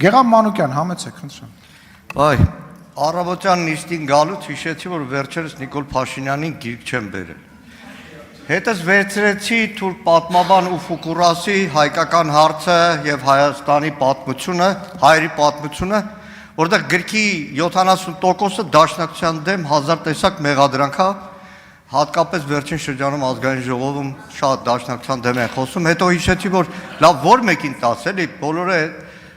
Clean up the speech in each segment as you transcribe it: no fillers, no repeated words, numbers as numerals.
Գեգամ Մանուկյան, համեցեք, խնդրեմ։ Այ, առավոտյան նիստին գալուց հիշեցի, որ վերջերս Նիկոլ Փաշինյանին գիրք չեմ բերել։ Հետս վերցրեցի Թուրք պատմաբան ու Ֆուկուրասի հայկական հարցը եւ Հայաստանի պատմությունը, հայերի պատմությունը, որտեղ գրքի 70%-ը դաշնակցության դեմ հազար տեսակ մեղադրանք է, հատկապես վերջին շրջանում ազգային ժողովում շատ դաշնակցության դեմ են խոսում, հետո հիշեցի, որ լավ որ մեկին տաս, էլի բոլորը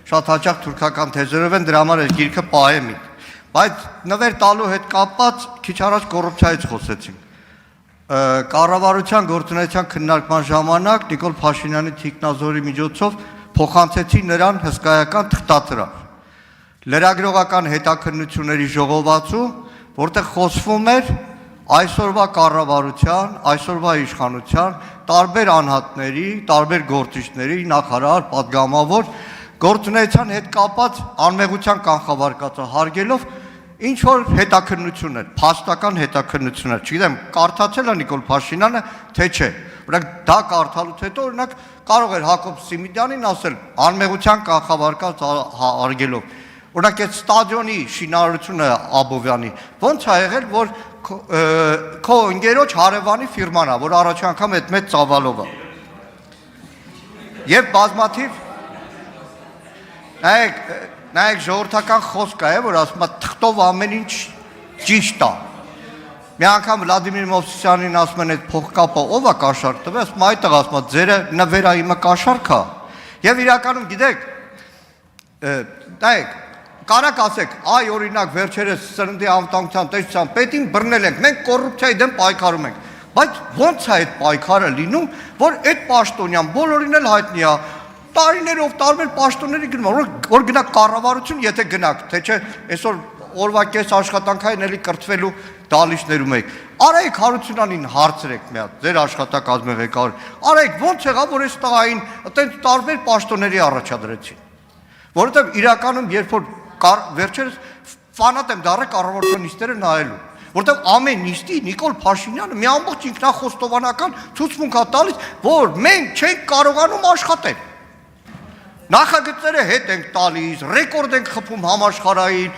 շատ հաճախ թուրքական թեզերով են, դրա համար է գիրքը պահեմ իմ։ Բայց նվեր տալու հետ կապված քիչ առաջ կոռուպցիայից խոսեցինք։ Կառավարության գործունեության քննարկման ժամանակ Նիկոլ Փաշինյանի թիկնազորի միջոցով փոխանցեցի նրան հսկայական թղթածրավ։ Լրագրողական հետաքննությունների ժողովածու, որտեղ խոսվում էր այսօրվա կառավարության, այսօրվա իշխանության, տարբեր անհատների, տարբեր գործիչների, նախարար, պատգամավոր գործունեության հետ կապված անմեղության կանխավարկածը հարգելով ինչ որ հետաքննություններ, փաստական հետաքննություններ, չգիտեմ, կարդացել է Նիկոլ Փաշինյանը, թե չէ։ Օրինակ դա կարդալուց հետո օրինակ կարող էր Հակոբ Սիմիդյանին ասել անմեղության կանխավարկած հարգելով։ Օրինակ այդ ստադիոնի շինարարությունը Աբովյանի ո՞նց է եղել, որ քո ընկերոջ հարևանի ֆիրման է, որ առաջ անգամ այդ մեծ ծավալով է։ Եվ բազմաթիվ նայեք ժողովրդական խոսք է, որ ասում է թղթով ամեն ինչ ճիշտ է։ Մի անգամ Վլադիմիր Մովսիսյանին ասում են այդ փողկապը ով է կաշառք տվել, ասում այդտեղ ասում է ձերը նվերա իմը կաշառք է։ Եվ իրականում գիտեք, նայեք Կարակ ասեք, այ օրինակ վերջերս սննդի անվտանգության տեսության պետին բռնել ենք, մենք կոռուպցիայի դեմ պայքարում ենք, բայց ո՞նց է այդ պայքարը լինում, որ այդ պաշտոնյան բոլորին էլ հայտնի է, տարիներով տարբեր պաշտոնների գնում, որ գնաք կառավարություն, եթե գնաք, թե չէ այսօր օրվա կես աշխատանքային էլի կրթվելու դալիճներում եք։ Արայք Հարությունյանին հարցրեք մի հատ, ձեր աշխատակազմի ղեկավար, արայք ո՞նց եղավ, որ այս տղային այդպես տարբեր պաշտոնների առաջադրեցին, որովհետև իրականում երբ որ վերջերս ֆանատ եմ դառել կառավարության նիստերը նայելու, որտեղ ամեն նիստի Նիկոլ Փաշինյանը մի ամբողջ ինքնախոստովանական ցուցմունք է տալիս, որ մենք չենք կարողանում աշխատել։ Նախագծերը հետ ենք տալիս, ռեկորդ ենք խփում համաշխարհային,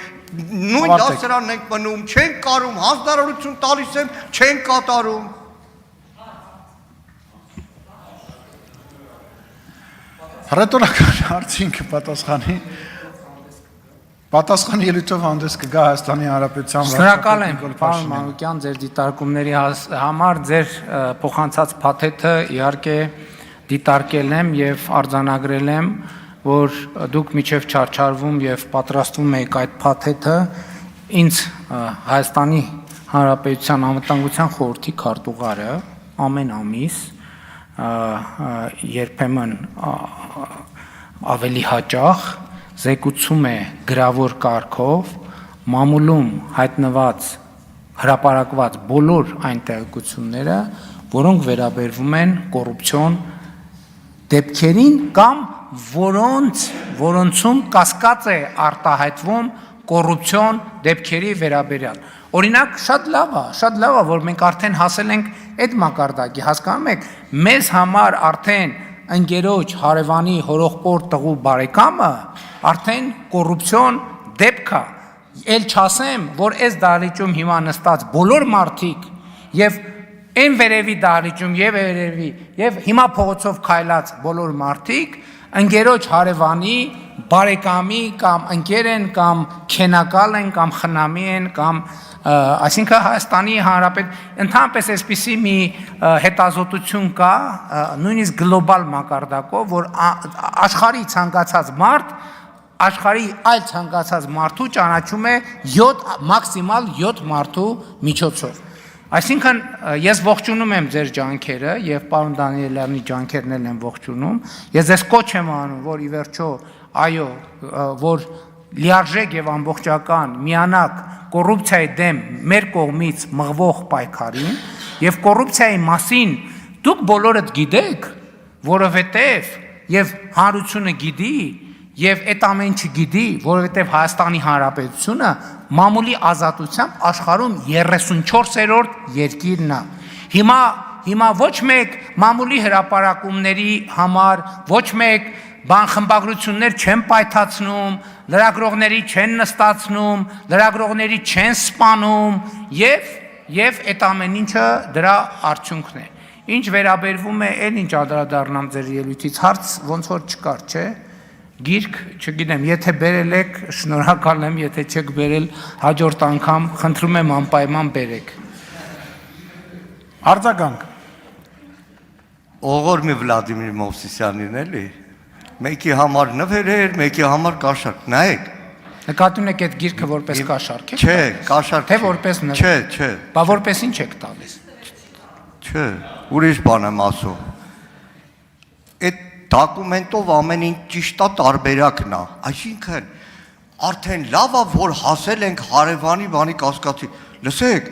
նույն դասարանն ենք մնում, չենք կարում, հանձնարարություն տալիս եմ, չենք կատարում։ Հռետորական հարցին կպատասխանի Պատասխան ելույթով հանդես կգա Հայաստանի Հանրապետության Շնորհակալ եմ, պարոն Մանուկյան, ձեր դիտարկումների համար, ձեր փոխանցած փաթեթը իհարկե դիտարկել եմ եւ արձանագրել եմ, որ դուք միջև չարչարվում եւ պատրաստվում եք այդ փաթեթը ինձ Հայաստանի Հանրապետության Անվտանգության խորհրդի քարտուղարը ամեն ամիս երբեմն ավելի հաճախ զեկուցում է գրավոր կարգով մամուլում հայտնված հրապարակված բոլոր այն տեղեկությունները, որոնք վերաբերվում են կոռուպցիոն դեպքերին կամ որոնցում կասկած է արտահայտվում կոռուպցիոն դեպքերի վերաբերյալ։ Օրինակ շատ լավ է, որ մենք արդեն հասել ենք այդ մակարդակի, հասկանում եք, մեզ համար արդեն ընկերոջ հարևանի հորողպոր տղու բարեկամը արդեն կոռուպցիոն դեպք է, էլ չասեմ, որ այս դահլիճում հիմա նստած բոլոր մարդիկ եւ այն վերևի դահլիճում եւ վերևի եւ հիմա փողոցով քայլած բոլոր մարդիկ ընկերոջ հարևանի բարեկամի կամ ընկեր են կամ քենակալ են կամ խնամի են կամ այսինքն Հայաստանի Հանրապետ ընդհանրապես այսպիսի մի հետազոտություն կա նույնիսկ գլոբալ մակարդակով, որ աշխարհի ցանկացած մարդ աշխարհի այլ ցանկացած մարդու ճանաչում է 7 մաքսիմալ 7 մարդու միջոցով։ Այսինքն ես ողջունում եմ ձեր ջանքերը եւ պարոն Դանիելյանի ջանքերն էլ եմ ողջունում։ Ես ձեզ կոչ եմ անում, որ ի վերջո այո, որ լիարժեք եւ ամբողջական միանակ կոռուպցիայի դեմ մեր կողմից մղվող պայքարին եւ կոռուպցիայի մասին դուք բոլորդ գիտեք, որովհետեւ եւ հանրությունը գիտի եւ այդ ամեն ինչը գիտի, որովհետեւ Հայաստանի Հանրապետությունը մամուլի ազատությամբ աշխարհում 34-րդ երկիրն է։ Հիմա ոչ մեկ մամուլի հրապարակումների համար, ոչ մեկ բան խմբագրություններ չեն պայթացնում, լրագրողների չեն նստացնում, լրագրողների չեն սպանում եւ այդ ամեն ինչը դրա արդյունքն է։ Ինչ վերաբերվում է, այն ինչ անդրադառնամ ձեր ելույթից, հարց ոնց որ չկար, չէ՞։ Գիրք, չգիտեմ, եթե բերել եք, շնորհակալ եմ, եթե չեք բերել, հաջորդ անգամ խնդրում եմ անպայման բերեք։ Արձագանք։ Ողորմի Վլադիմիր Մովսիսյանին էլի։ Մեկի համար նվերեր, մեկի համար կաշառք։ Նայեք։ Նկատի ունեք այդ գիրքը որպես կաշառք եք։ Չէ, կաշառք։ Թե որպես նվեր։ Չէ, չէ։ Բա որպես ինչ եք տալիս։ Չէ, ուրիշ բան եմ ասում։ Այդ դոկումենտով ամեն ինչ ճիշտ է, տարբերակն է։ Այսինքն արդեն լավ է, որ հասել ենք հարևանի բանի կասկածի։ Լսեք,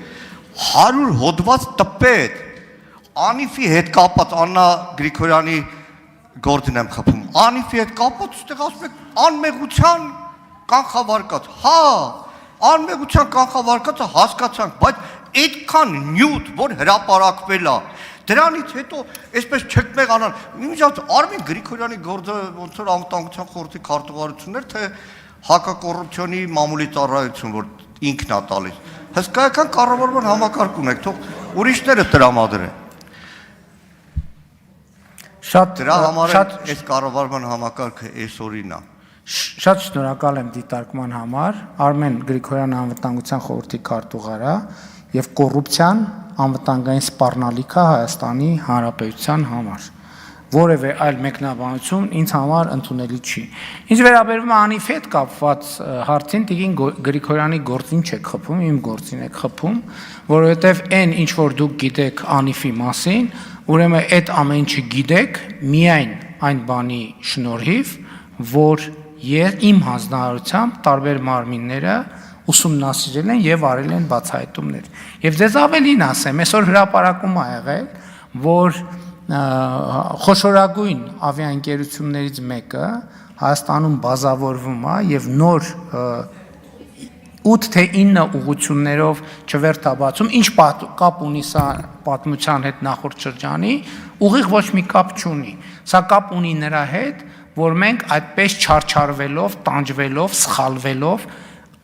100 հոդված տպետ Անիֆի հետ կապած Աննա Գրիգորյանի գործն եմ խփում։ Անիֆի հետ կապած այստեղ ասում եք անմեղության կանխավարկած։ Հա, անմեղության կանխավարկածը հասկացանք, բայց այդքան նյութ, որ հրապարակվել է, դրանից հետո այսպես չեք մեղանալ։ Իմիջիատ Արմեն Գրիգորյանի գործը ոնց որ անվտանգության խորհրդի քարտուղարություններ, թե հակակոռուպցիոնի մամուլի ծառայություն, որ ինքն է տալիս։ Հսկայական կառավարման համակարգ ունեք, թող ուրիշները տրամադրեն։ Դրա համար այս կառավարման համակարգը այսօրին է։ Շատ շնորհակալ եմ դիտարկման համար, Արմեն Գրիգորյանը անվտանգության խորհրդի քարտուղարա եւ կոռուպցիան անվտանգային սպառնալիք է Հայաստանի Հանրապետության համար։ Որևէ այլ մեկնաբանություն ինձ համար ընդունելի չի։ Ինչ վերաբերում է Անիֆի հետ կապված հարցին, Տիկին Գրիգորյանի գործին չեք խփում, իմ գործին եք խփում, որովհետև այն ինչ որ դուք գիտեք Անիֆի մասին, ուրեմն այդ ամեն ինչը գիտեք միայն այն բանի շնորհիվ, որ իմ հանձնարարությամբ տարբեր մարմինները ուսումնասիրել են եւ արել են բացահայտումներ։ Եվ դες ավելին ասեմ, այսօր հրապարակում ա եղել, որ խոշորագույն ավիաընկերություններից մեկը Հայաստանում բազավորվում է եւ նոր 8 թե 9 ուղղություններով չվերթաբացում, ինչ կապ ունի սա պատմության հետ նախորդ շրջանի, ուղիղ ոչ մի կապ չունի։ Սա կապ ունի նրա հետ, որ մենք այդպես չարչարվելով, տանջվելով, սխալվելով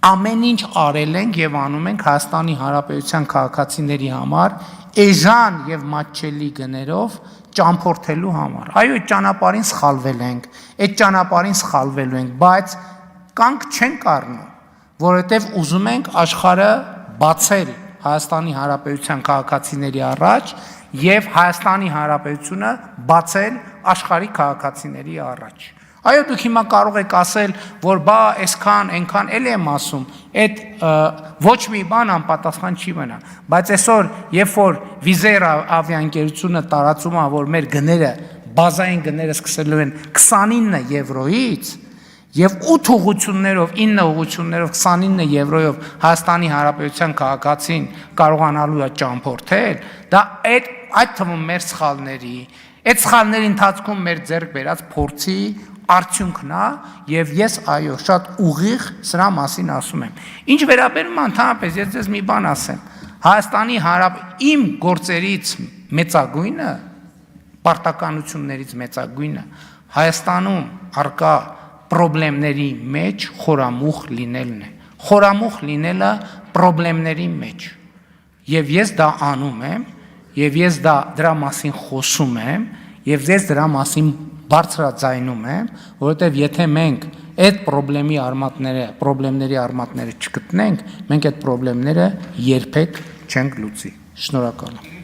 ամեն ինչ արել ենք եւ անում ենք Հայաստանի Հանրապետության քաղաքացիների համար էժան եւ մատչելի գներով ճամփորդելու համար։ Այո, այդ ճանապարհին սխալվել ենք, այդ ճանապարհին սխալվելու ենք, բայց կանք չենք առնում, որովհետեւ ուզում ենք աշխարհը բացել Հայաստանի Հանրապետության քաղաքացիների առաջ եւ Հայաստանի Հանրապետությունը բացել աշխարհի քաղաքացիների առաջ։ Այո, դուք հիմա կարող եք ասել, որ բա այսքան, այնքան էլ եմ ասում, այդ ոչ մի բան անպատասխան չի մնա, բայց այսօր, երբ որ Վիզեր ավիաընկերությունը տարածում է, որ մեր գները, բազային գները սկսելու են 29 եվրոյից եւ 8 ուղղություններով, 9 ուղղություններով 29 եվրոյով Հայաստանի Հանրապետության քաղաքացին կարողանալու է ճամփորդել, դա այդ թվում մեր սխալների, այդ սխալների ընթացքում մեր ձեռք բերած փորձի արդյունքն է եւ ես այո շատ ուղիղ սրա մասին ասում եմ։ Ինչ վերաբերում է ընդհանրապես ես ձեզ մի բան ասեմ։ Հայաստանի իմ գործերից մեծագույնը, պարտականություններից մեծագույնը Հայաստանում արկա պրոբլեմների մեջ խորամուխ լինելն է։ Խորամուխ լինելը պրոբլեմների մեջ։ Եվ ես դա անում եմ, եւ ես դրա մասին խոսում եմ, եւ ես դրա մասին բարձրաձայնում եմ, որովհետև եթե մենք այդ պրոբլեմների արմատները չգտնենք, մենք այդ պրոբլեմները երբեք չենք լուծի։ Շնորհակալ եմ։